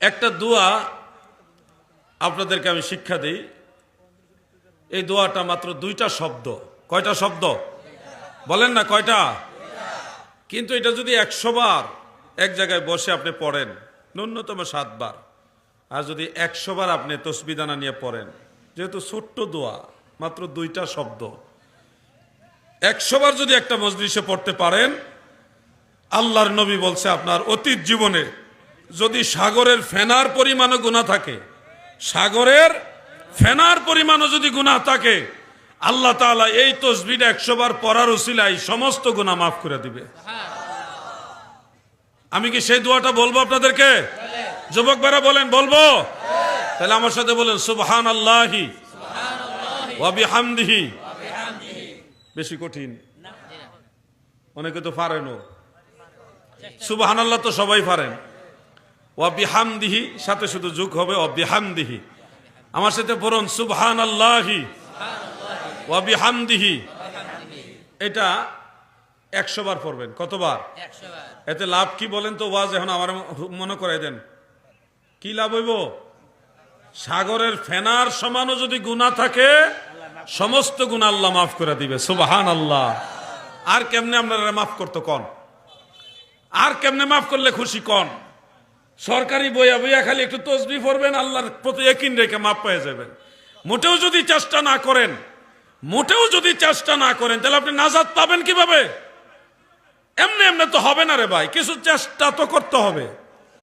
একটা দোয়া আপনাদেরকে আমি শিক্ষা দিই। এই দোয়াটা মাত্র 2টা শব্দ। কয়টা শব্দ বলেন না? কয়টা? কিন্তু এটা যদি 100 বার এক জায়গায় বসে আপনি পড়েন, ন্যূনতম 7 বার, আর যদি 100 বার আপনি তসবিহ দানা নিয়ে পড়েন, যেহেতু ছোট্ট দোয়া, মাত্র 2টা শব্দ, 100 বার যদি একটা মজলিসে পড়তে পারেন, আল্লাহর নবী বলছে আপনার অতীত জীবনে যদি সাগরের ফেনার পরিমাণও গুনাহ থাকে, সাগরের ফেনার পরিমাণও যদি গুনাহ থাকে, আল্লাহ তাআলা এই তসবিহটা 100 বার পড়ার উসিলায় সমস্ত গুনাহ মাফ করে দিবে। আমি কি সেই দোয়াটা বলবো আপনাদেরকে? যুবক ভাইরা বলেন, বলবো? তাহলে আমার সাথে বলেন, সুবহানাল্লাহি ওয়া বিহামদিহি। বেশি কঠিন? অনেকে তো পারেনও। সুবহানাল্লাহ তো সবাই পারেন। ওয়া বিহামদিহি সাথে শুধু যোগ হবে ওয়া বিহামদিহি। আমার সাথে পড়ুন, সুবহানাল্লাহি ওয়া বিহামদিহি। এটা 100 বার পড়বেন। কতবার? 100 বার। এতে লাভ কি বলেন তো? ওয়াজ এখন আমার মনে করাই দেন, কি লাভ হইব? সাগরের ফেনার সমানও যদি গুনাহ থাকে, সমস্ত গুনাহ আল্লাহ মাফ করে দিবে। সুবহানাল্লাহ। আর কেমনে আপনারা মাফ করতে কোন? আর কেমনে মাফ করলে খুশি কোন? সরকারি বইয়া বইয়া খালি একটু তসবিহ পড়বেন, আল্লাহর প্রতি ইয়াকিন রেখে মাফ পেয়ে যাবেন। মোটেও যদি চেষ্টা না করেন, মোটেও যদি চেষ্টা না করেন, তাহলে আপনি নাজাত পাবেন কিভাবে? এমনি এমনি তো হবে না রে ভাই, কিছু চেষ্টা তো করতে হবে।